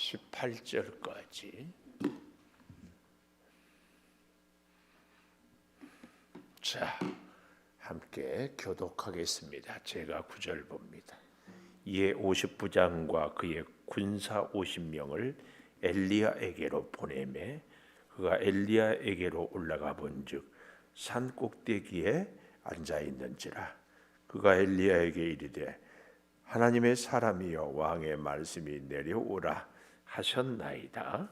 18절까지. 자, 함께 교독하겠습니다. 제가 9절 봅니다. 이에 50부장과 그의 군사 50명을 엘리야에게로 보내매 그가 엘리야에게로 올라가 본즉 산 꼭대기에 앉아 있는지라. 그가 엘리야에게 이르되 하나님의 사람이여 왕의 말씀이 내려오라 하셨나이다.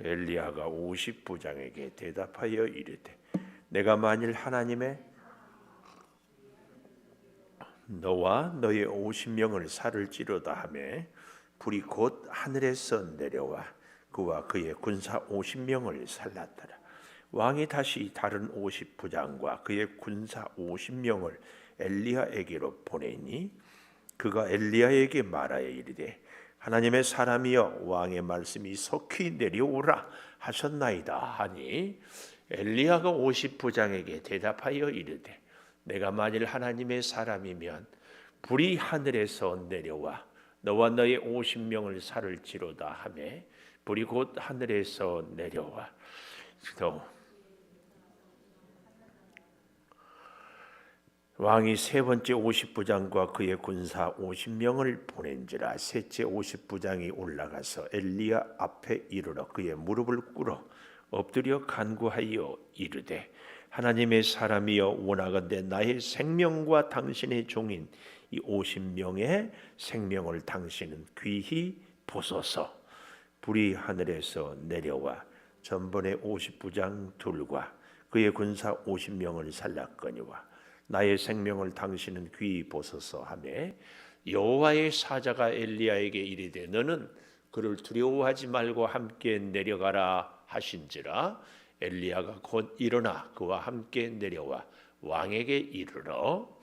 엘리야가 50부장에게 대답하여 이르되 내가 만일 하나님의 너와 너의 50명을 살을지로다 하매 불이 곧 하늘에서 내려와 그와 그의 군사 50명을 살랐더라. 왕이 다시 다른 50부장과 그의 군사 50명을 엘리야에게로 보내니 그가 엘리야에게 말하여 이르되 하나님의 사람이여 왕의 말씀이 속히 내려오라 하셨나이다 하니 엘리야가 50부장에게 대답하여 이르되 내가 만일 하나님의 사람이면 불이 하늘에서 내려와 너와 너의 50명을 살을지로다 하매 불이 곧 하늘에서 내려와 또 왕이 세 번째 50부장과 그의 군사 50명을 보낸지라. 셋째 50부장이 올라가서 엘리야 앞에 이르러 그의 무릎을 꿇어 엎드려 간구하여 이르되 하나님의 사람이여 원하건대 나의 생명과 당신의 종인 이 50명의 생명을 당신은 귀히 보소서. 불이 하늘에서 내려와 전번에 50부장 둘과 그의 군사 50명을 살랐거니와 나의 생명을 당신은 귀히 보소서 하매 여호와의 사자가 엘리야에게 이르되 너는 그를 두려워하지 말고 함께 내려가라 하신지라. 엘리야가 곧 일어나 그와 함께 내려와 왕에게 이르러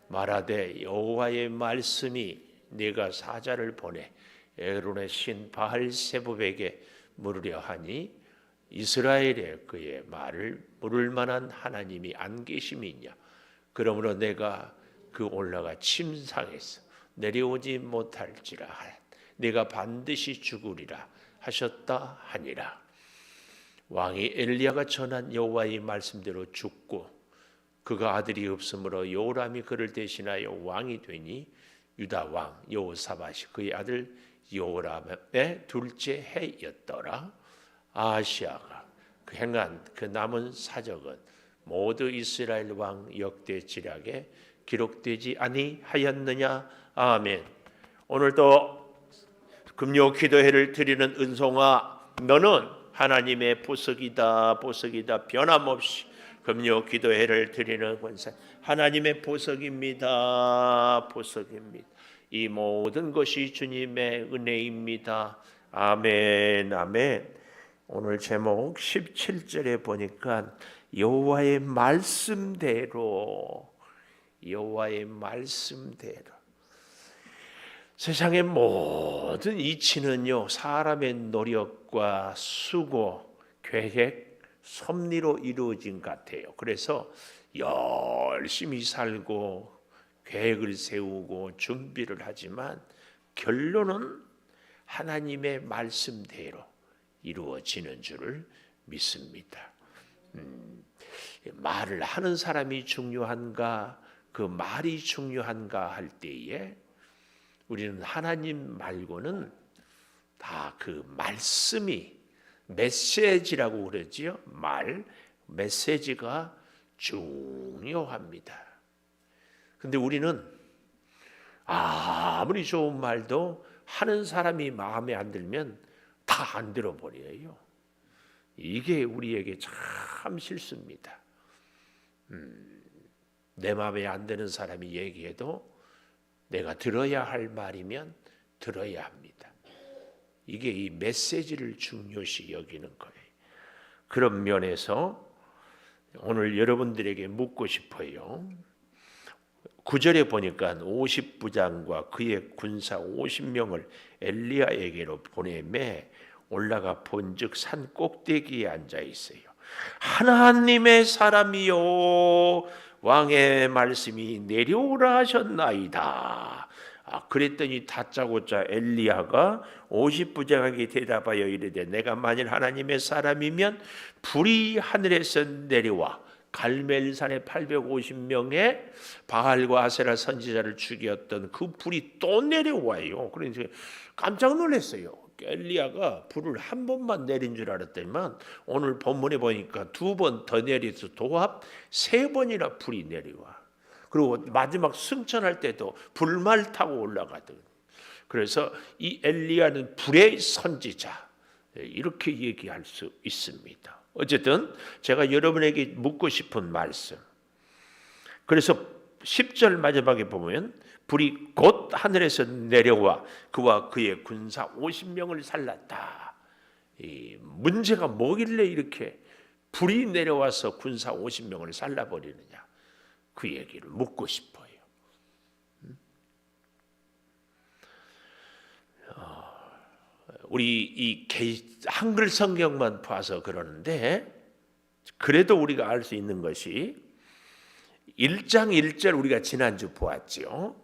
말하되 여호와의 말씀이 네가 사자를 보내 에론의 신 바알세붑에게 물으려 하니 이스라엘에 그의 말을 물을 만한 하나님이 안 계심이냐. 그러므로 내가 그 올라가 침상에서 내려오지 못할지라 내가 반드시 죽으리라 하셨다 하니라. 왕이 엘리야가 전한 여호와의 말씀대로 죽고 그가 아들이 없으므로 요람이 그를 대신하여 왕이 되니 유다 왕 여호사밧이 그의 아들 요람의 둘째 해였더라. 아하시아가 그 행한 그 남은 사적은 모두 이스라엘 왕 역대지략에 기록되지 아니하였느냐. 아멘. 오늘도 금요 기도회를 드리는 은송아 너는 하나님의 보석이다 보석이다. 변함없이 금요 기도회를 드리는 권사 하나님의 보석입니다 보석입니다. 이 모든 것이 주님의 은혜입니다. 아멘 아멘. 오늘 제목 17절에 보니까 여호와의 말씀대로 여호와의 말씀대로. 세상의 모든 이치는요 사람의 노력과 수고, 계획, 섭리로 이루어진 것 같아요. 그래서 열심히 살고 계획을 세우고 준비를 하지만 결론은 하나님의 말씀대로 이루어지는 줄을 믿습니다. 말을 하는 사람이 중요한가 그 말이 중요한가 할 때에 우리는 하나님 말고는 다 그 말씀이 메시지라고 그러지요. 메시지가 중요합니다. 근데 우리는 아무리 좋은 말도 하는 사람이 마음에 안 들면 다 안 들어버려요. 이게 우리에게 참 실수입니다. 내 마음에 안 드는 사람이 얘기해도 내가 들어야 할 말이면 들어야 합니다. 이게 이 메시지를 중요시 여기는 거예요. 그런 면에서 오늘 여러분들에게 묻고 싶어요. 9절에 보니까 50부장과 그의 군사 50명을 엘리야에게로 보내매 올라가 본즉 산 꼭대기에 앉아 있어요. 하나님의 사람이요 왕의 말씀이 내려오라 하셨나이다. 그랬더니 다짜고짜 엘리야가 50부장에게 대답하여 이르되 내가 만일 하나님의 사람이면 불이 하늘에서 내려와 갈멜산에 850명의 바알과 아세라 선지자를 죽였던 그 불이 또 내려와요. 그래서 깜짝 놀랐어요. 엘리야가 불을 한 번만 내린 줄 알았더니만 오늘 본문에 보니까 2번 더 내려서 도합 3번이나 불이 내려와. 그리고 마지막 승천할 때도 불말 타고 올라가던. 그래서 이 엘리야는 불의 선지자, 이렇게 얘기할 수 있습니다. 어쨌든 제가 여러분에게 묻고 싶은 말씀. 그래서 10절 마지막에 보면 불이 곧 하늘에서 내려와 그와 그의 군사 50명을 살랐다. 이 문제가 뭐길래 이렇게 불이 내려와서 군사 50명을 살라버리느냐, 그 얘기를 묻고 싶어요. 우리 이 한글 성경만 봐서 그러는데 그래도 우리가 알 수 있는 것이 1장 1절 우리가 지난주 보았죠.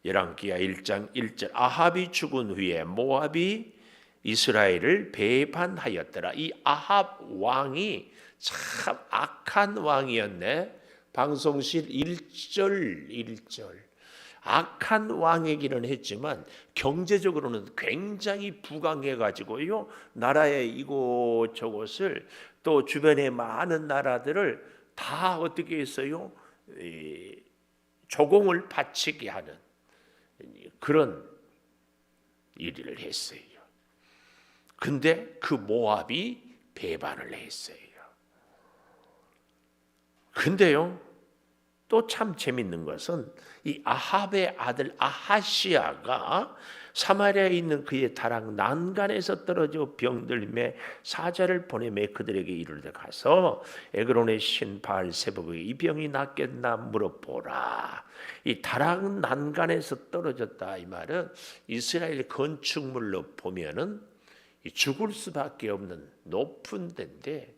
열왕기하 1장 1절 아합이 죽은 후에 모압이 이스라엘을 배반하였더라. 이 아합 왕이 참 악한 왕이었네. 방송실 1절 악한 왕이기는 했지만 경제적으로는 굉장히 부강해가지고요, 나라의 이곳저곳을 또 주변의 많은 나라들을 다 어떻게 했어요? 조공을 바치게 하는 그런 일을 했어요. 근데 그 모압이 배반을 했어요. 근데요, 또 참 재밌는 것은 이 아합의 아들 아하시아가 사마리아에 있는 그의 다락 난간에서 떨어져 병들매 사자를 보내매 그들에게 이르되 가서 에그론의 신 바알세복에게 이 병이 낫겠나 물어보라. 이 다락 난간에서 떨어졌다, 이 말은 이스라엘 건축물로 보면은 죽을 수밖에 없는 높은 데인데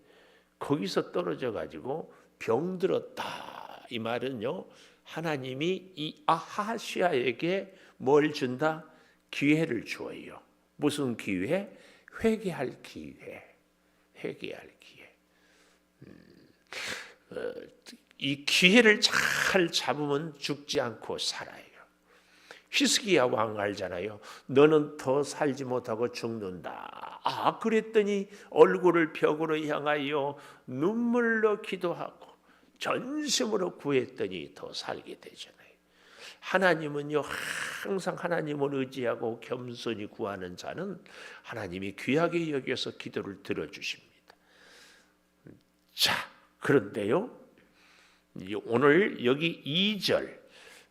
거기서 떨어져 가지고 병들었다. 이 말은요, 하나님이 이 아하시아에게 뭘 준다? 기회를 주어요. 무슨 기회? 회개할 기회. 회개할 기회. 이 기회를 잘 잡으면 죽지 않고 살아요. 히스기야 왕 알잖아요. 너는 더 살지 못하고 죽는다. 그랬더니 얼굴을 벽으로 향하여 눈물로 기도하고 전심으로 구했더니 더 살게 되잖아요. 하나님은요, 항상 하나님을 의지하고 겸손히 구하는 자는 하나님이 귀하게 여겨서 기도를 들어주십니다. 자, 그런데요, 오늘 여기 2절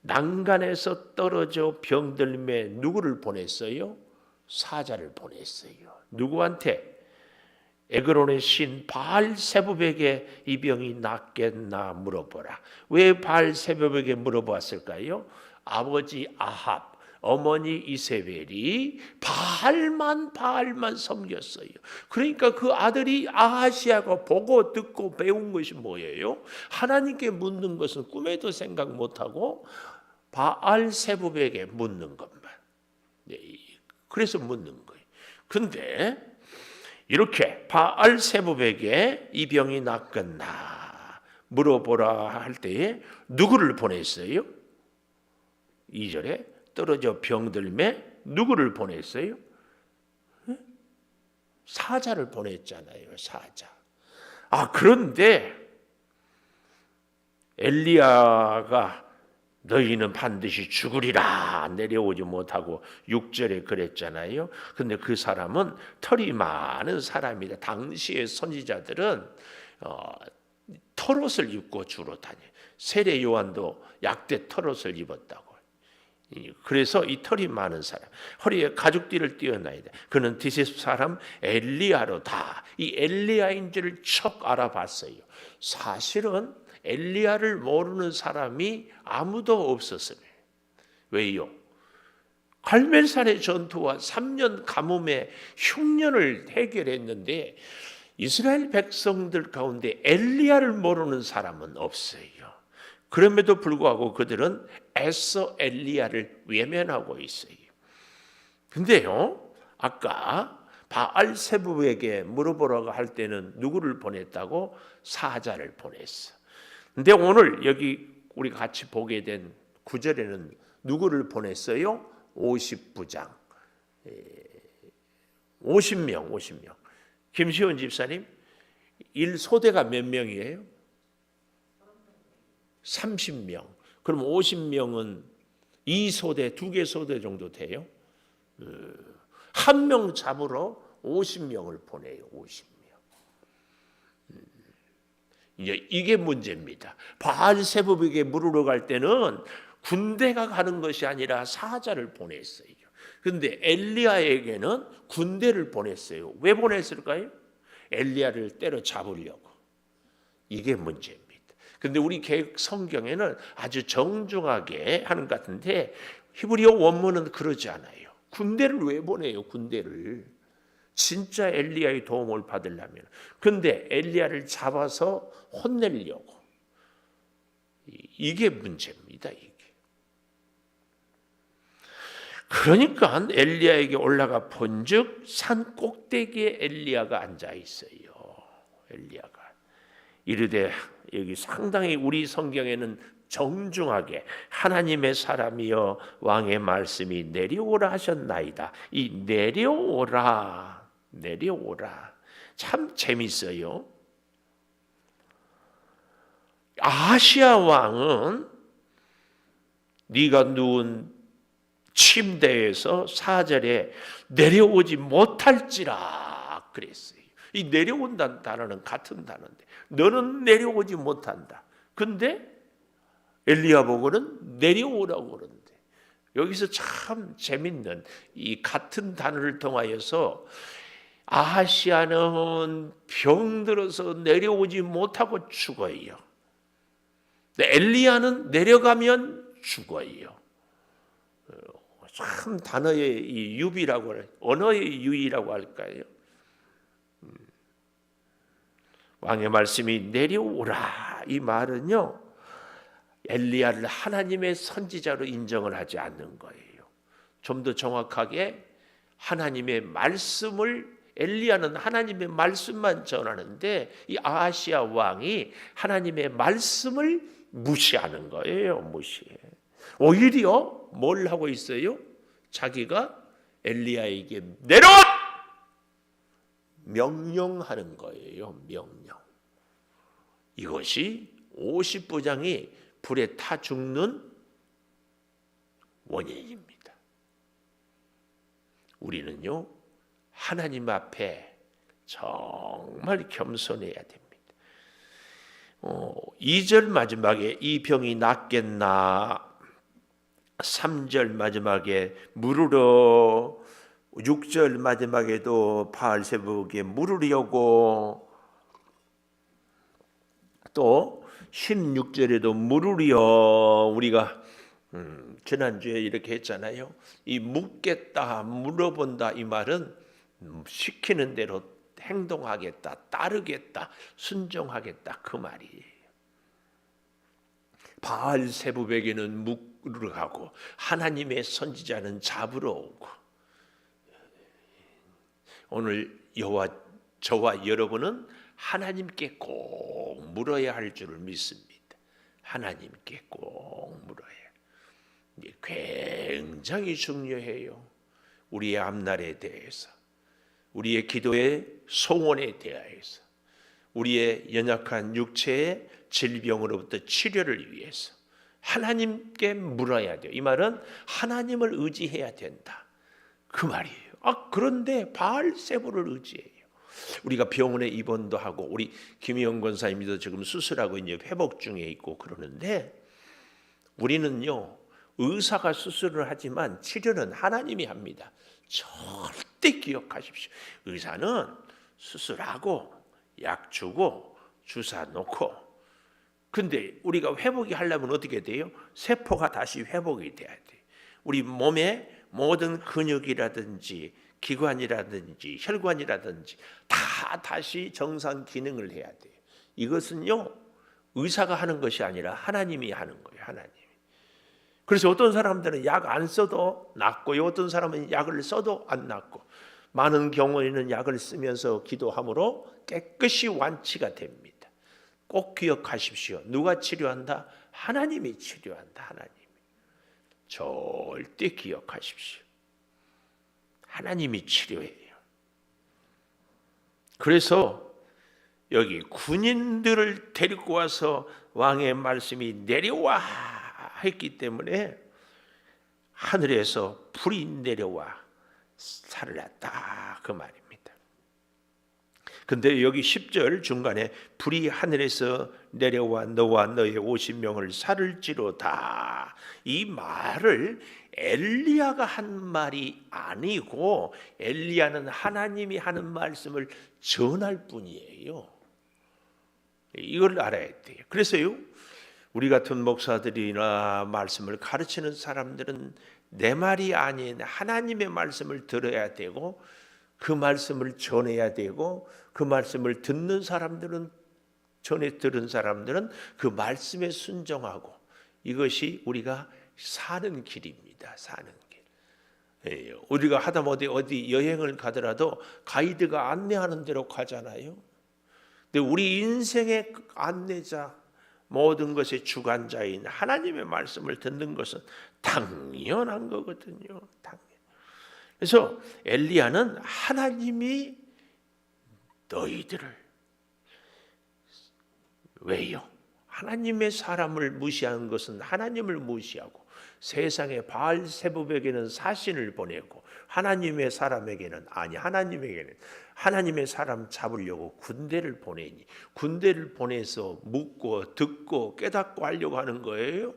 난간에서 떨어져 병들매 누구를 보냈어요? 사자를 보냈어요. 누구한테? 에그론의 신 바알세붑에게 이 병이 낫겠나 물어보라. 왜 바알세붑에게 물어봤을까요? 아버지 아합, 어머니 이세벨이 바알만 섬겼어요. 그러니까 그 아들이 아하시아가 보고 듣고 배운 것이 뭐예요? 하나님께 묻는 것은 꿈에도 생각 못하고 바알세붑에게 묻는 것만. 그래서 묻는 거예요. 근데 이렇게 바알세붑에게 이 병이 낫겠나 물어보라 할 때에 누구를 보냈어요? 2절에 떨어져 병들매 누구를 보냈어요? 사자를 보냈잖아요. 사자. 그런데 엘리야가 너희는 반드시 죽으리라 내려오지 못하고 6절에 그랬잖아요. 근데 그 사람은 털이 많은 사람이다. 당시의 선지자들은 털옷을 입고 주로 다녀요. 세례 요한도 약대 털옷을 입었다고. 그래서 이 털이 많은 사람, 허리에 가죽띠를 띄어놔야 돼. 그는 디셉 사람 엘리야로다. 이 엘리야인 줄을 척 알아봤어요. 사실은 엘리야를 모르는 사람이 아무도 없었어요. 왜요? 갈멜산의 전투와 3년 가뭄의 흉년을 해결했는데 이스라엘 백성들 가운데 엘리야를 모르는 사람은 없어요. 그럼에도 불구하고 그들은 애써 엘리야를 외면하고 있어요. 근데요, 아까 바알세부에게 물어보라고 할 때는 누구를 보냈다고? 사자를 보냈어. 근데 오늘 여기 우리가 같이 보게 된 9절에는 누구를 보냈어요? 50부장. 50명. 김시원 집사님, 1소대가 몇 명이에요? 30명. 그럼 50명은 2소대, 2개 소대 정도 돼요? 한 명 잡으러 50명을 보내요. 50명. 이제 이게 문제입니다. 바알세부에게 물으러 갈 때는 군대가 가는 것이 아니라 사자를 보냈어요. 그런데 엘리야에게는 군대를 보냈어요. 왜 보냈을까요? 엘리야를 때려잡으려고. 이게 문제입니다. 그런데 우리 개혁 성경에는 아주 정중하게 하는 것 같은데 히브리어 원문은 그러지 않아요. 군대를 왜 보내요? 군대를. 진짜 엘리야의 도움을 받으려면. 그런데 엘리야를 잡아서 혼내려고. 이게 문제입니다. 이게. 그러니까 엘리야에게 올라가 본즉 산 꼭대기에 엘리야가 앉아 있어요. 엘리야가 이르되, 여기 상당히 우리 성경에는 정중하게 하나님의 사람이여 왕의 말씀이 내려오라 하셨나이다. 이 내려오라 참 재밌어요. 아하시야 왕은 네가 누운 침대에서 4절에 내려오지 못할지라 그랬어요. 이 내려온다는 단어는 같은 단어인데 너는 내려오지 못한다. 근데 엘리야 보고는 내려오라고 그러는데 여기서 참 재밌는 이 같은 단어를 통하여서 아하시야는 병들어서 내려오지 못하고 죽어요. 근데 엘리야는 내려가면 죽어요. 참 단어의 이 유비라고 할까요? 언어의 유의라고 할까요? 왕의 말씀이 내려오라 이 말은요, 엘리야를 하나님의 선지자로 인정을 하지 않는 거예요. 좀 더 정확하게 하나님의 말씀을, 엘리야는 하나님의 말씀만 전하는데 이 아하시야 왕이 하나님의 말씀을 무시하는 거예요. 무시해. 오히려 뭘 하고 있어요? 자기가 엘리야에게 내려와! 명령하는 거예요. 명령. 이것이 50부장이 불에 타 죽는 원인입니다. 우리는요, 하나님 앞에 정말 겸손해야 됩니다. 2절 마지막에 이 병이 낫겠나, 3절 마지막에 물으러, 6절 마지막에도 바알세부에게 물으려고, 또 16절에도 물으려. 우리가 지난주에 이렇게 했잖아요. 이 묻겠다, 물어본다 이 말은 시키는 대로 행동하겠다, 따르겠다, 순종하겠다 그 말이에요. 바알세부에게는 묵으러 가고 하나님의 선지자는 잡으러 오고. 오늘 저와 여러분은 하나님께 꼭 물어야 할 줄을 믿습니다. 하나님께 꼭 물어야. 이게 굉장히 중요해요. 우리의 앞날에 대해서, 우리의 기도의 소원에 대해서, 우리의 연약한 육체의 질병으로부터 치료를 위해서 하나님께 물어야 돼요. 이 말은 하나님을 의지해야 된다 그 말이에요. 그런데 바알세부를 의지해요. 우리가 병원에 입원도 하고, 우리 김희영 권사님도 지금 수술하고 이제 회복 중에 있고 그러는데, 우리는요, 의사가 수술을 하지만 치료는 하나님이 합니다. 절대 기억하십시오. 의사는 수술하고 약 주고 주사 놓고, 근데 우리가 회복이 하려면 어떻게 돼요? 세포가 다시 회복이 돼야 돼. 우리 몸의 모든 근육이라든지 기관이라든지 혈관이라든지 다 다시 정상 기능을 해야 돼요. 이것은요, 의사가 하는 것이 아니라 하나님이 하는 거예요. 하나님. 그래서 어떤 사람들은 약 안 써도 낫고요, 어떤 사람은 약을 써도 안 낫고, 많은 경우에는 약을 쓰면서 기도함으로 깨끗이 완치가 됩니다. 꼭 기억하십시오. 누가 치료한다? 하나님이 치료한다. 하나님이. 절대 기억하십시오. 하나님이 치료해요. 그래서 여기 군인들을 데리고 와서 왕의 말씀이 내려와 했기 때문에 하늘에서 불이 내려와 살을 났다, 그 말입니다. 근데 여기 10절 중간에 불이 하늘에서 내려와 너와 너의 50명을 살을 찌르다, 이 말을 엘리야가 한 말이 아니고 엘리야는 하나님이 하는 말씀을 전할 뿐이에요. 이걸 알아야 돼요. 그래서요, 우리 같은 목사들이나 말씀을 가르치는 사람들은 내 말이 아닌 하나님의 말씀을 들어야 되고, 그 말씀을 전해야 되고, 그 말씀을 듣는 사람들은, 전에 들은 사람들은 그 말씀에 순종하고, 이것이 우리가 사는 길입니다. 사는 길. 우리가 하다못해 어디 여행을 가더라도 가이드가 안내하는 대로 가잖아요. 근데 우리 인생의 안내자, 모든 것의 주관자인 하나님의 말씀을 듣는 것은 당연한 거거든요. 그래서 엘리야는 하나님이 너희들을, 왜요? 하나님의 사람을 무시하는 것은 하나님을 무시하고, 세상에 바알세붑에게는 사신을 보내고 하나님의 사람에게는, 아니 하나님에게는 하나님의 사람 잡으려고 군대를 보내니, 군대를 보내서 묻고 듣고 깨닫고 하려고 하는 거예요.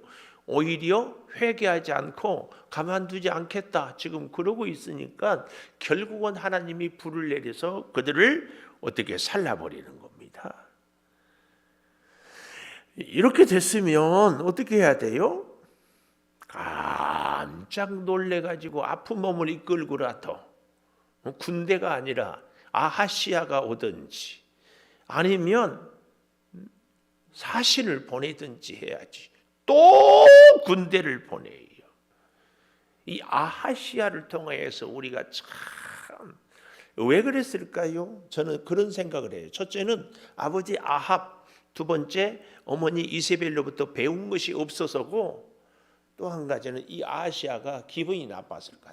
오히려 회개하지 않고 가만두지 않겠다, 지금 그러고 있으니까 결국은 하나님이 불을 내려서 그들을 어떻게 살라버리는 겁니다. 이렇게 됐으면 어떻게 해야 돼요? 깜짝 놀래가지고 아픈 몸을 이끌고라도 군대가 아니라 아하시야가 오든지 아니면 사신을 보내든지 해야지. 또 군대를 보내요. 이 아하시야를 통해서 우리가 참 왜 그랬을까요? 저는 그런 생각을 해요. 첫째는 아버지 아합, 두 번째 어머니 이세벨로부터 배운 것이 없어서고, 또 한 가지는 이 아하시야가 기분이 나빴을 것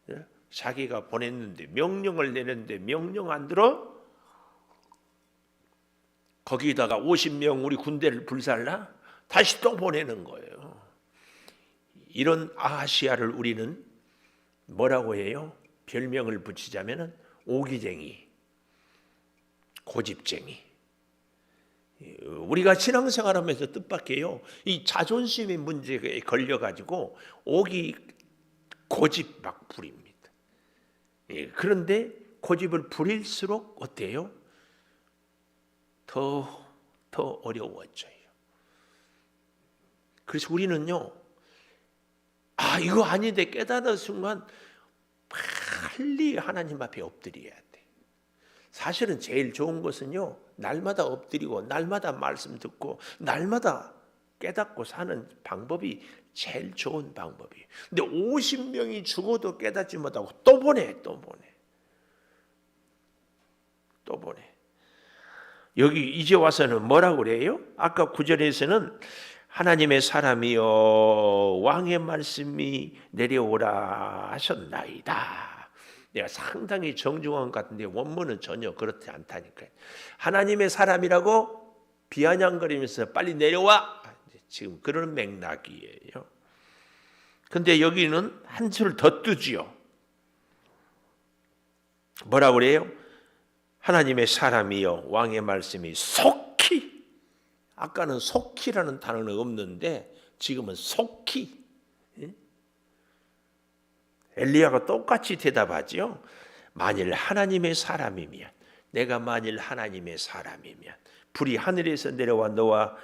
같아요. 자기가 보냈는데, 명령을 내는데 명령 안 들어? 거기다가 50명 우리 군대를 불살라? 다시 또 보내는 거예요. 이런 아하시야를 우리는 뭐라고 해요? 별명을 붙이자면 오기쟁이, 고집쟁이. 우리가 신앙생활하면서 뜻밖에요, 이 자존심의 문제에 걸려가지고 고집 막 부립니다. 그런데 고집을 부릴수록 어때요? 더 어려워져요. 그래서 우리는요, 이거 아닌데 깨달은 순간 빨리 하나님 앞에 엎드려야 돼. 사실은 제일 좋은 것은요, 날마다 엎드리고 날마다 말씀 듣고 날마다 깨닫고 사는 방법이 제일 좋은 방법이에요. 근데 50명이 죽어도 깨닫지 못하고 또 보내. 여기 이제 와서는 뭐라고 그래요? 아까 9절에서는 하나님의 사람이여 왕의 말씀이 내려오라 하셨나이다. 내가 상당히 정중한 것 같은데 원문은 전혀 그렇지 않다니까요. 하나님의 사람이라고 비아냥거리면서 빨리 내려와, 지금 그런 맥락이에요. 근데 여기는 한 줄 더 뜨지요. 뭐라고 그래요? 하나님의 사람이여 왕의 말씀이 속히, 아까는 속히라는 단어는 없는데 지금은 속히. 엘리야가 똑같이 대답하죠. 만일 하나님의 사람이면, 내가 만일 하나님의 사람이면 불이 하늘에서 내려와 너와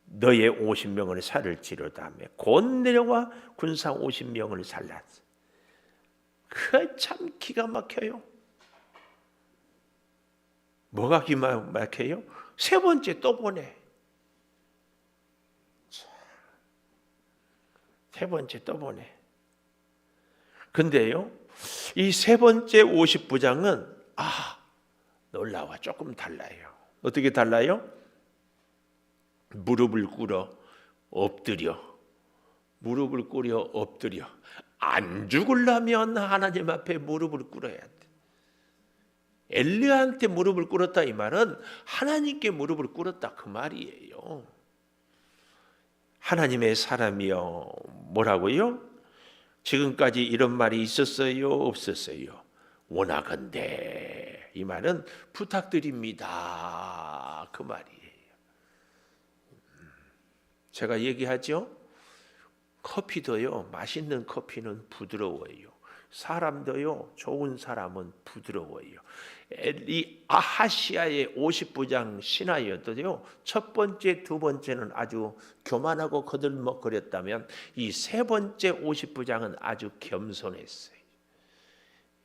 너의 50명을 살을 찌르다며 곧 내려와 군사 50명을 살랐어. 그 참 기가 막혀요. 뭐가 기가 막혀요? 세 번째 또 보내. 세 번째 또 보내. 근데요, 이 세 번째 50부장은 놀라워. 조금 달라요. 어떻게 달라요? 무릎을 꿇어 엎드려. 무릎을 꿇어 엎드려. 안 죽으려면 하나님 앞에 무릎을 꿇어야 돼. 엘리야한테 무릎을 꿇었다 이 말은 하나님께 무릎을 꿇었다 그 말이에요. 하나님의 사람이요. 뭐라고요? 지금까지 이런 말이 있었어요? 없었어요? 원하건대 이 말은 부탁드립니다 그 말이에요. 제가 얘기하죠. 커피도요, 맛있는 커피는 부드러워요. 사람도요, 좋은 사람은 부드러워요. 이 아하시아의 50부장 신하여도요, 첫 번째, 두 번째는 아주 교만하고 거들먹거렸다면 이 세 번째 50부장은 아주 겸손했어요.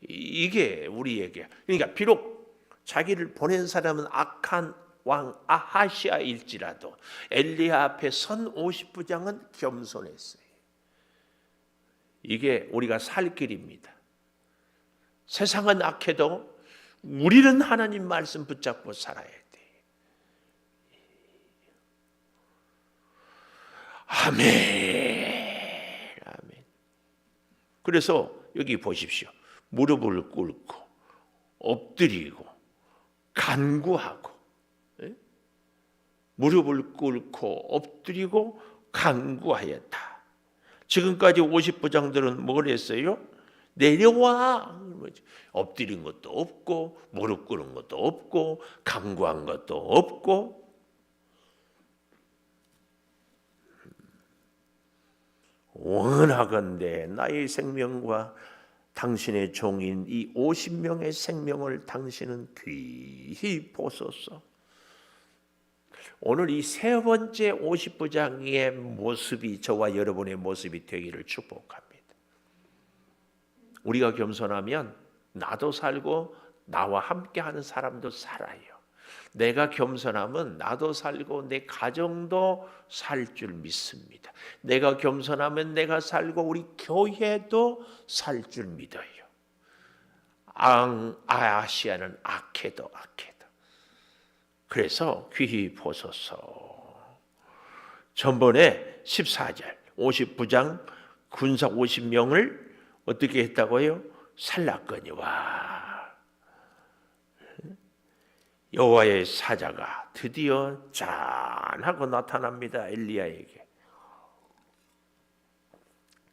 이게 우리에게, 그러니까 비록 자기를 보낸 사람은 악한 왕 아하시아일지라도 엘리야 앞에 선 50부장은 겸손했어요. 이게 우리가 살 길입니다. 세상은 악해도 우리는 하나님 말씀 붙잡고 살아야 돼. 아멘. 아멘. 그래서 여기 보십시오. 무릎을 꿇고 엎드리고 간구하고, 무릎을 꿇고 엎드리고 간구하였다. 지금까지 50부장들은 뭘 했어요? 내려와. 엎드린 것도 없고 무릎 꿇은 것도 없고 간구한 것도 없고. 원하건대 나의 생명과 당신의 종인 이 50명의 생명을 당신은 귀히 보소서. 오늘 이 세 번째 50부장의 모습이 저와 여러분의 모습이 되기를 축복합니다. 우리가 겸손하면 나도 살고 나와 함께하는 사람도 살아요. 내가 겸손하면 나도 살고 내 가정도 살 줄 믿습니다. 내가 겸손하면 내가 살고 우리 교회도 살 줄 믿어요. 아시아는 악해도 악해도. 그래서 귀히 보소서. 전번에 14절 50부장 군사 50명을 어떻게 했다고요? 살랐거니와 여호와의 사자가 드디어 짠하고 나타납니다. 엘리야에게.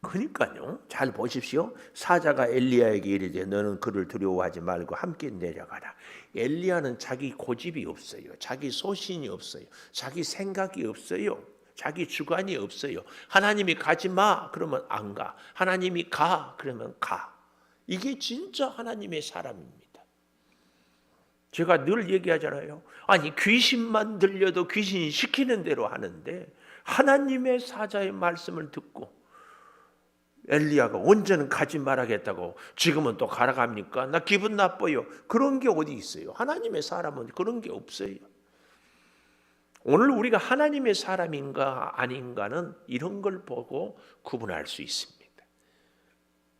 그러니까요, 잘 보십시오. 사자가 엘리야에게 이르되 너는 그를 두려워하지 말고 함께 내려가라. 엘리야는 자기 고집이 없어요. 자기 소신이 없어요. 자기 생각이 없어요. 자기 주관이 없어요. 하나님이 가지 마 그러면 안 가. 하나님이 가 그러면 가. 이게 진짜 하나님의 사람입니다. 제가 늘 얘기하잖아요. 아니 귀신만 들려도 귀신이 시키는 대로 하는데 하나님의 사자의 말씀을 듣고 엘리야가 언제는 가지 말아야겠다고 지금은 또 가라 갑니까? 나 기분 나빠요. 그런 게 어디 있어요? 하나님의 사람은 그런 게 없어요. 오늘 우리가 하나님의 사람인가 아닌가는 이런 걸 보고 구분할 수 있습니다.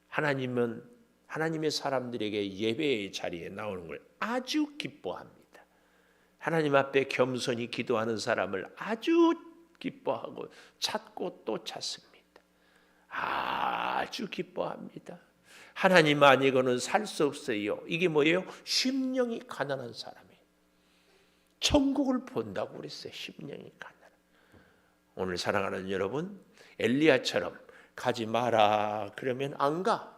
하나님은 하나님의 사람들에게 예배의 자리에 나오는 걸 아주 기뻐합니다. 하나님 앞에 겸손히 기도하는 사람을 아주 기뻐하고 찾고 또 찾습니다. 아주 기뻐합니다. 하나님 아니고는 살 수 없어요. 이게 뭐예요? 심령이 가난한 사람이에요. 천국을 본다고 그랬어요. 심령이 가난한. 오늘 사랑하는 여러분, 엘리야처럼 가지 마라 그러면 안 가.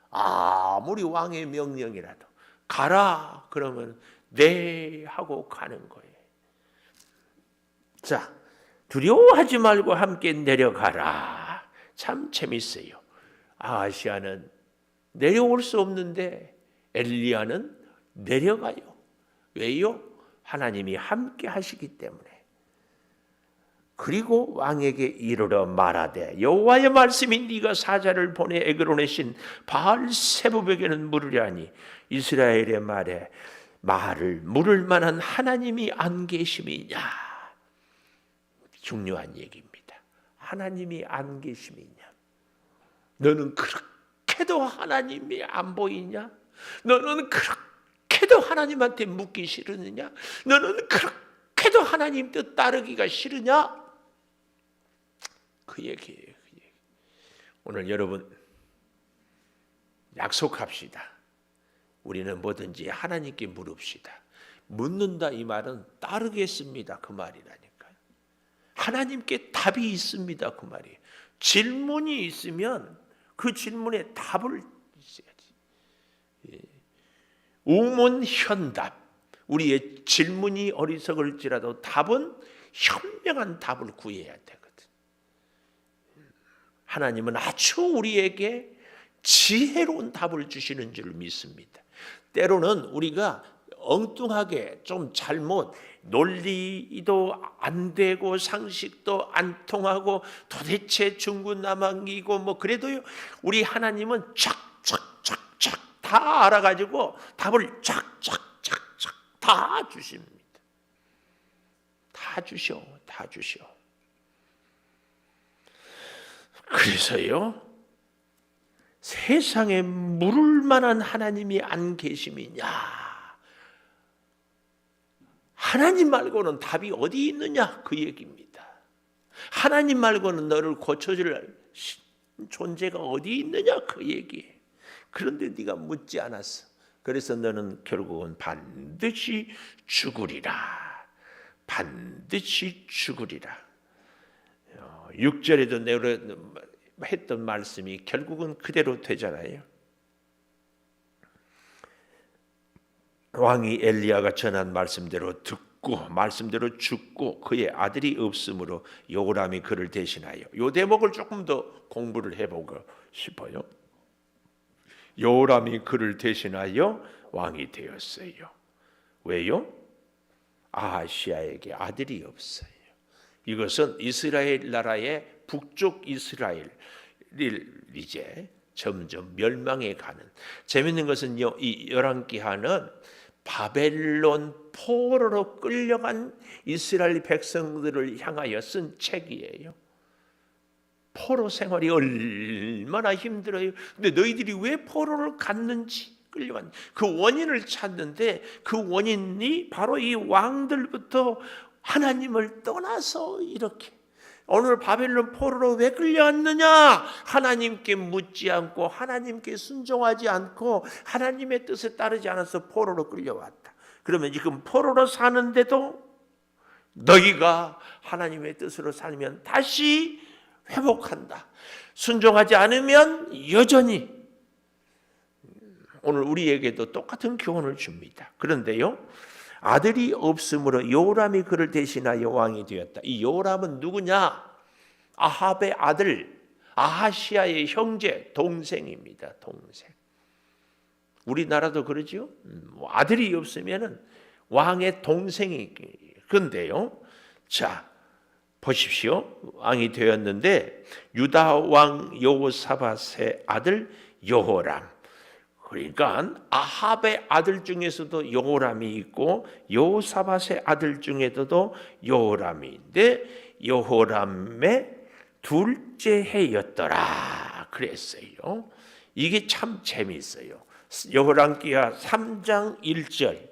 아무리 왕의 명령이라도 가라 그러면 네 하고 가는 거예요. 자, 두려워하지 말고 함께 내려가라. 참 재밌어요. 아하시아는 내려올 수 없는데 엘리야는 내려가요. 왜요? 하나님이 함께 하시기 때문에. 그리고 왕에게 이르러 말하되 여호와의 말씀이 네가 사자를 보내 에그론의 신 바알세부백에는 물으려 하니 이스라엘의 말을 물을 만한 하나님이 안 계심이냐. 중요한 얘기입니다. 하나님이 안 계심이냐. 너는 그렇게도 하나님이 안 보이냐? 너는 그렇게도 하나님한테 묻기 싫으느냐? 너는 그렇게도 하나님 뜻 따르기가 싫으냐? 그 얘기예요. 그 얘기. 오늘 여러분 약속합시다. 우리는 뭐든지 하나님께 물읍시다. 묻는다 이 말은 따르겠습니다 그 말이라니까요. 하나님께 답이 있습니다 그 말이에요. 질문이 있으면 그 질문에 답을 있어야지. 우문현답. 우리의 질문이 어리석을지라도 답은 현명한 답을 구해야 되거든. 하나님은 아주 우리에게 지혜로운 답을 주시는 줄 믿습니다. 때로는 우리가 엉뚱하게 좀 잘못 논리도 안 되고 상식도 안 통하고 도대체 중구난방이고 뭐 그래도요 우리 하나님은 쫙쫙쫙쫙 다 알아가지고 답을 쫙쫙쫙쫙 다 주십니다. 다 주셔. 그래서요 세상에 물을 만한 하나님이 안 계심이냐? 하나님 말고는 답이 어디 있느냐? 그 얘기입니다. 하나님 말고는 너를 고쳐줄 존재가 어디 있느냐? 그 얘기예요. 그런데 네가 묻지 않았어. 그래서 너는 결국은 반드시 죽으리라. 반드시 죽으리라. 6절에도 내가 했던 말씀이 결국은 그대로 되잖아요. 왕이 엘리야가 전한 말씀대로 듣고 말씀대로 죽고 그의 아들이 없으므로 요람이 그를 대신하여 요 대목을 조금 더 공부를 해보고 싶어요. 요람이 그를 대신하여 왕이 되었어요. 왜요? 아하시아에게 아들이 없어요. 이것은 이스라엘 나라의 북쪽 이스라엘을 이제 점점 멸망해 가는. 재밌는 것은 이 열왕기하는 바벨론 포로로 끌려간 이스라엘 백성들을 향하여 쓴 책이에요. 포로 생활이 얼마나 힘들어요. 근데 너희들이 왜 포로를 갔는지 끌려간 그 원인을 찾는데 그 원인이 바로 이 왕들부터 하나님을 떠나서 이렇게 오늘 바벨론 포로로 왜 끌려왔느냐? 하나님께 묻지 않고 하나님께 순종하지 않고 하나님의 뜻에 따르지 않아서 포로로 끌려왔다. 그러면 지금 포로로 사는데도 너희가 하나님의 뜻으로 살면 다시 회복한다. 순종하지 않으면 여전히 오늘 우리에게도 똑같은 교훈을 줍니다. 그런데요. 아들이 없으므로 요람이 그를 대신하여 왕이 되었다. 이 요람은 누구냐? 아합의 아들, 아하시아의 형제, 동생입니다. 동생. 우리나라도 그러죠. 아들이 없으면 왕의 동생이. 그런데요. 자, 보십시오. 왕이 되었는데 유다 왕 여호사밧의 아들 여호람. 그러니까 아합의 아들 중에서도 여호람이 있고 여호사밧의 아들 중에서도 여호람인데 여호람의 둘째 해였더라 그랬어요. 이게 참 재미있어요. 여호람기하 3장 1절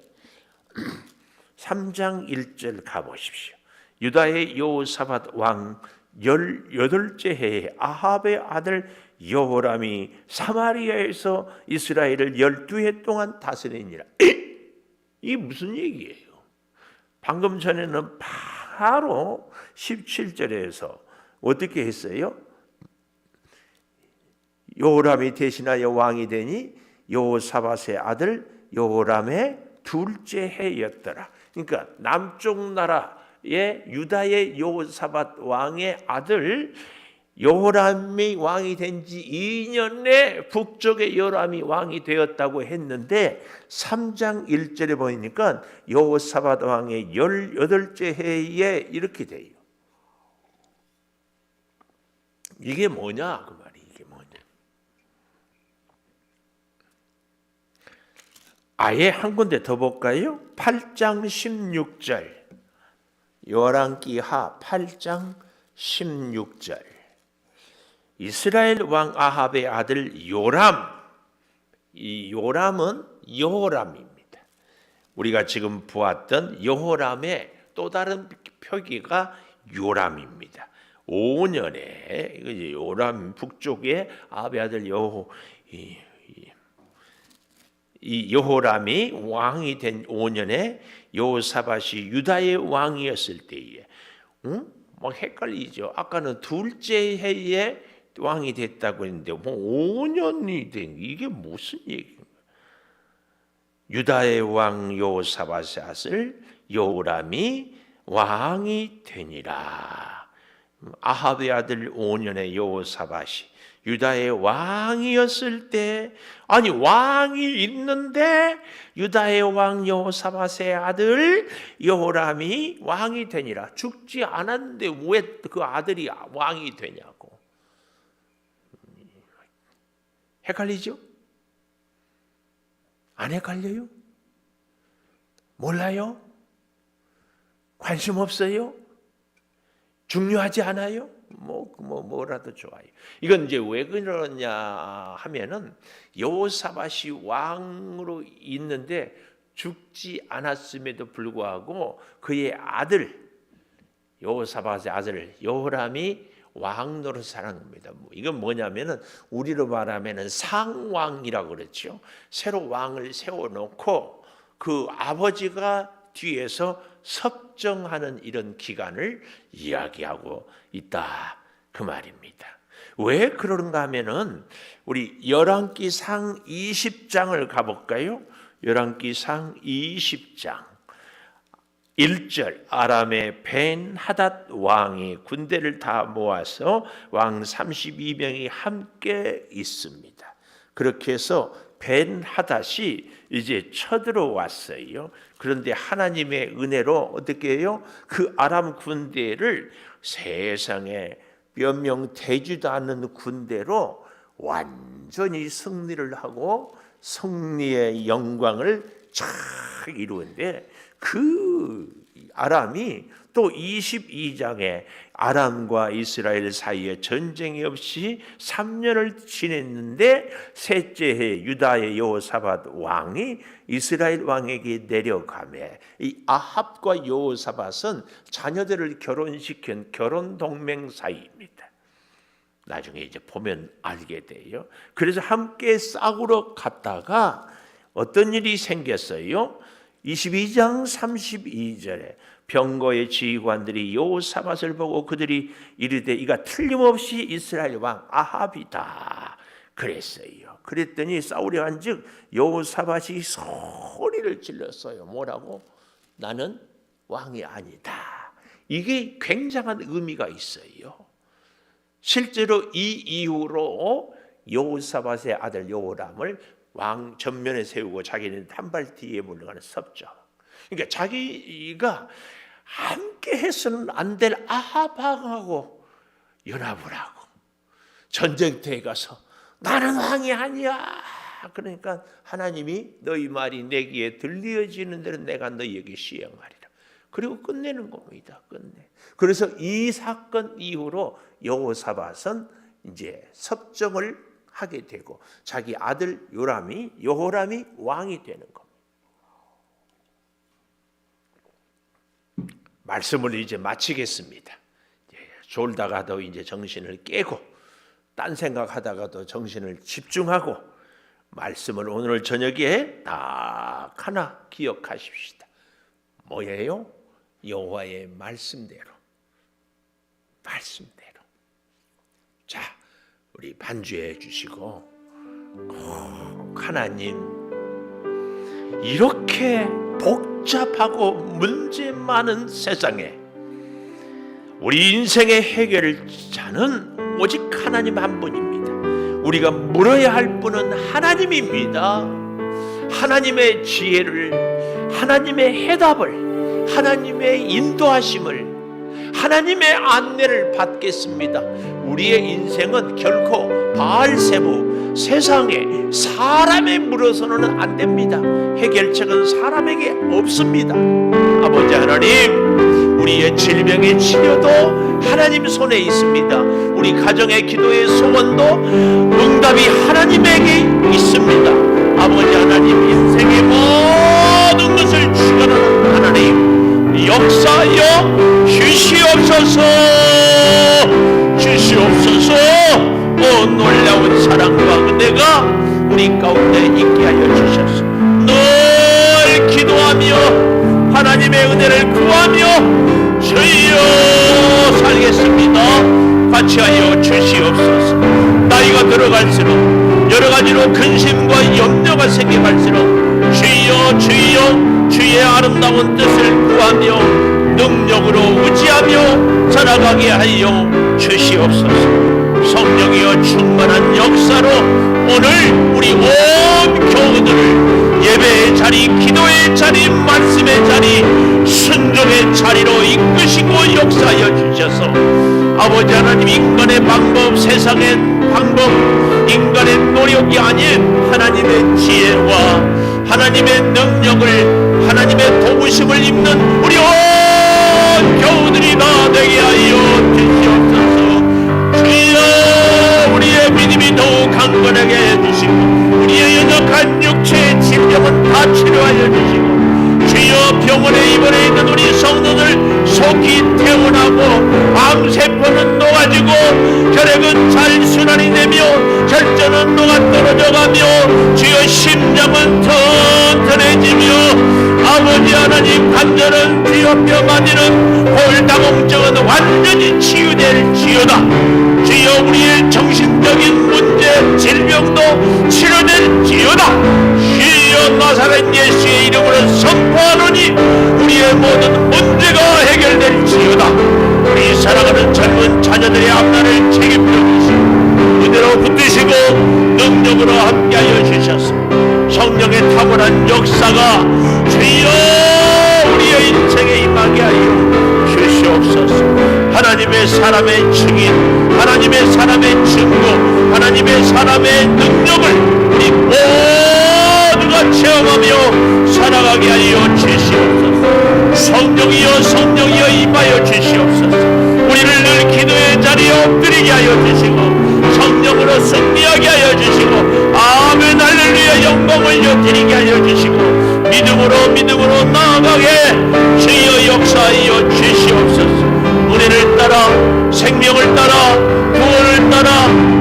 3장 1절 가보십시오. 유다의 여호사밧 왕 18째 해에 아합의 아들 여호람이 사마리아에서 이스라엘을 12해 동안 다스리니라. 이게 무슨 얘기예요? 방금 전에는 바로 17절에서 어떻게 했어요? 여호람이 대신하여 왕이 되니 여호사밧의 아들 여호람의 둘째 해였더라. 그러니까 남쪽 나라의 유다의 여호사밧 왕의 아들 여호람이 왕이 된 지 2년에 북쪽의 여호람이 왕이 되었다고 했는데 3장 1절에 보니까 여호사밧 왕의 18째 해에 이렇게 돼요. 이게 뭐냐 그 말이 이게 뭐냐. 아예 한 군데 더 볼까요? 8장 16절 열왕기하 8장 16절 이스라엘 왕 아합의 아들 요람, 이 요람은 여호람입니다. 우리가 지금 보았던 여호람의 또 다른 표기가 요람입니다. 5년에 요람 북쪽에 아합의 아들 이 여호람이 왕이 된 5년에 여호사밧이 유다의 왕이었을 때에, 막 헷갈리죠. 아까는 둘째 해에 왕이 됐다고 했는데 뭐 5년이 된 이게 무슨 얘기인가? 유다의 왕 여호사밧의 아들 여호람이 왕이 되니라. 아합의 아들 5년의 여호사밧이 유다의 왕이었을 때, 아니 왕이 있는데 유다의 왕 여호사밧의 아들 여호람이 왕이 되니라. 죽지 않았는데 왜 그 아들이 왕이 되냐고. 헷갈리죠? 안 헷갈려요? 몰라요? 관심 없어요? 중요하지 않아요? 뭐라도 좋아요. 이건 이제 왜 그러냐 하면은 여호사밧이 왕으로 있는데 죽지 않았음에도 불구하고 그의 아들 여호사밧의 아들 여호람이 왕 노릇을 하는 겁니다. 이건 뭐냐면은 우리로 말하면은 상왕이라고 그랬죠. 새로 왕을 세워놓고 그 아버지가 뒤에서 섭정하는 이런 기간을 이야기하고 있다 그 말입니다. 왜 그런가 하면은 우리 열왕기상 20장을 가볼까요? 열왕기상 20장 1절 아람의 벤하닷 왕이 군대를 다 모아서 왕 32명이 함께 있습니다. 그렇게 해서 벤하닷이 이제 쳐들어왔어요. 그런데 하나님의 은혜로 어떻게 해요? 그 아람 군대를 세상에 몇 명 되지도 않는 군대로 완전히 승리를 하고 승리의 영광을 쫙 이루는데, 그 아람이 또 22장에 아람과 이스라엘 사이에 전쟁이 없이 3년을 지냈는데 셋째 해 유다의 여호사밧 왕이 이스라엘 왕에게 내려가매 이 아합과 여호사밧은 자녀들을 결혼시킨 결혼 동맹 사이입니다. 나중에 이제 보면 알게 돼요. 그래서 함께 싸우러 갔다가 어떤 일이 생겼어요? 22장 32절에 병거의 지휘관들이 여호사밧을 보고 그들이 이르되 이가 틀림없이 이스라엘 왕 아합이다 그랬어요. 그랬더니 싸우려 한즉 여호사밧이 소리를 질렀어요. 뭐라고? 나는 왕이 아니다. 이게 굉장한 의미가 있어요. 실제로 이 이후로 여호사밧의 아들 여호람을 왕 전면에 세우고 자기는 한 발 뒤에 물러가는 섭정. 그러니까 자기가 함께 해서는 안 될 아합하고 연합을 하고 전쟁터에 가서 나는 왕이 아니야. 그러니까 하나님이 너희 말이 내 귀에 들려지는 대로 내가 너희에게 시행하리라. 그리고 끝내는 겁니다. 끝내. 그래서 이 사건 이후로 여호사밧은 이제 섭정을 하게 되고 자기 아들 여호람이 왕이 되는 겁니다. 말씀을 이제 마치겠습니다. 졸다가도 이제 정신을 깨고 딴 생각하다가도 정신을 집중하고 말씀을 오늘 저녁에 딱 하나 기억하십시다. 뭐예요? 여호와의 말씀대로. 자, 우리 반주해 주시고 하나님 이렇게 복잡하고 문제 많은 세상에 우리 인생의 해결자는 오직 하나님 한 분입니다. 우리가 물어야 할 분은 하나님입니다. 하나님의 지혜를, 하나님의 해답을, 하나님의 인도하심을, 하나님의 안내를 받겠습니다. 우리의 인생은 결코 바알세부, 세상에, 사람에 물어서는 안 됩니다. 해결책은 사람에게 없습니다. 아버지 하나님, 우리의 질병의 치료도 하나님 손에 있습니다. 우리 가정의 기도의 소원도 응답이 하나님에게 있습니다. 아버지 하나님, 인생의 모든 것을 주관하는 하나님, 역사하여 주시옵소서. 주시옵소서. 오 놀라운 사랑과 은혜가 우리 가운데 있게 하여 주셔서 늘 기도하며 하나님의 은혜를 구하며 주여 살겠습니다. 같이 하여 주시옵소서. 나이가 들어갈수록 여러 가지로 근심과 염려가 생겨갈수록 주여 주여 주의 아름다운 뜻을 구하며 능력으로 의지하며 살아가게 하여 주시옵소서. 성령이여 충만한 역사로 오늘 우리 온 교우들을 예배의 자리, 기도의 자리, 말씀의 자리, 순종의 자리로 이끄시고 역사하여 주셔서 아버지 하나님, 인간의 방법, 세상의 방법, 인간의 노력이 아닌 하나님의 지혜와 하나님의 능력을, 하나님의 도우심을 입는 우리 온 교우들이 다 되게 하여 주시옵소서. 주여 우리의 믿음이 더욱 강건하게 해주시고 우리의 연약한 육체의 질병은 다 치료하여 주시고 주여 병원에 입원해 있는 우리 성도들 속이 태어나고 암세포는 녹아지고 혈액은 잘 순환이 되며 혈전은 녹아 떨어져가며 주여 심장은 튼튼해지며 아버지 하나님, 관절은 주여 뼈마디는 골다공증은 완전히 치유될지어다. 주여 우리의 정신적인 문제, 질병도 치료될지어다. 주여 나사렛 예수의 이름으로 선포하노니 우리의 모든 문제가 해결될지어다. 우리 사랑하는 젊은 자녀들의 앞날을 책임져 주시고 그대로 붙드시고 능력으로 함께하여 주셔서 성령의 탁월한 역사가 주여 우리의 인생에 임하게 하여 주시옵소서. 하나님의 사람의 증인, 하나님의 사람의 증거, 하나님의 사람의 능력을 우리 모두가 체험하며 살아가게 하여 주시옵소서. 성령이여 성령이여 임하여 주시옵소서. 우리를 늘 기도의 자리에 엎드리게 하여 주시고 성령으로 승리하게 하여 주시고 아멘 할렐루야 영광을 드리게 하여 주시고 믿음으로 나아가게 주여 역사하여 주시옵소서. 은혜를 따라 생명을 따라 구원을 따라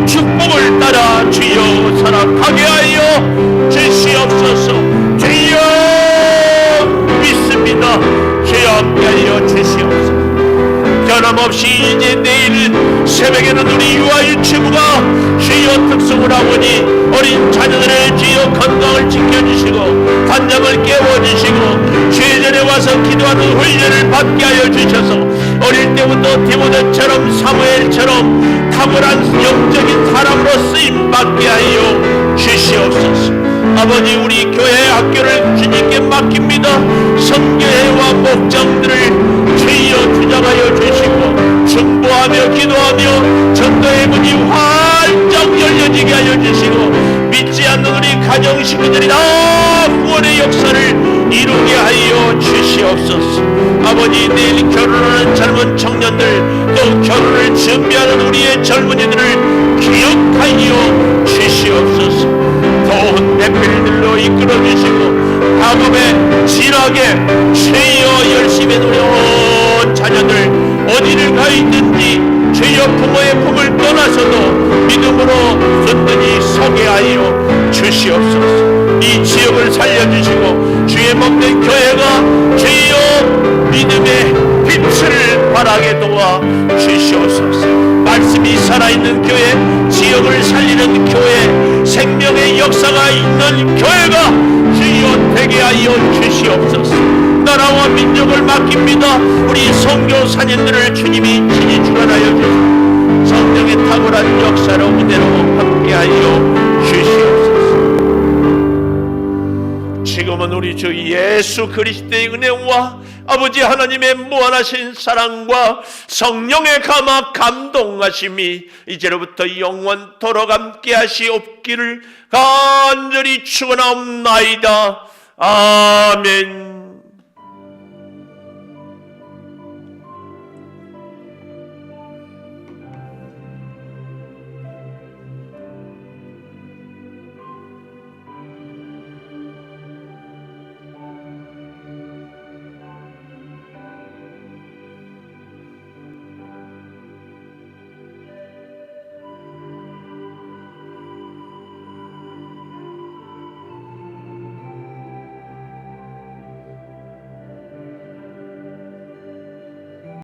축복을 따라 주여 살아가게 하여 주시옵소서. 주여 믿습니다. 주여 함께하여 주시옵소서. 변함없이 이제 내일 새벽에는 우리 유아유치부가 주여 특성을 하오니 어린 자녀들의 주여 건강을 지켜주시고 단장을 깨워주시고 주의 전에 와서 기도하는 훈련을 받게 하여 주셔서 어릴 때부터 디모데처럼 사무엘처럼 탁월한 영적인 사람으로 쓰임받게 하여 주시옵소서. 아버지 우리 교회 학교를 주님께 맡깁니다. 선교회와 목장들을 주여 주장하여 주시고 중보하며 기도하며 전도의 문이 활짝 열려지게 하여 주시고 믿지 않는 우리 가정 식구들이 다 구원의 역사를 이루게 하여 주시옵소서. 아버지 내일 결혼하는 젊은 청년들 또 결혼을 준비하는 우리의 젊은이들을 기억하여 주시옵소서. 더운 대필들로 이끌어주시고 학업에 진하게 주여 열심히 우리 온 자녀들 어디를 가 있든지 주여 부모의 품을 떠나서도 믿음으로 든든히 서게 하여 주시옵소서. 이 지역을 살려주시고 주의 먹는 교회가 주여 믿음의 빛을 발하게 도와 주시옵소서. 말씀이 살아있는 교회, 지역을 살리는 교회, 생명의 역사가 있는 교회가 주여 되게 하여 주시옵소서. 나라와 민족을 맡깁니다. 우리 선교사님들을 주님이 친히 주관하여 주시고 성령의 탁월한 역사로 그대로 함께하여 주시옵소서. 지금은 우리 주 예수 그리스도의 은혜와 아버지 하나님의 무한하신 사랑과 성령의 감화 감동하심이 이제로부터 영원토록 함께 하시옵기를 간절히 축원하옵나이다. 아멘.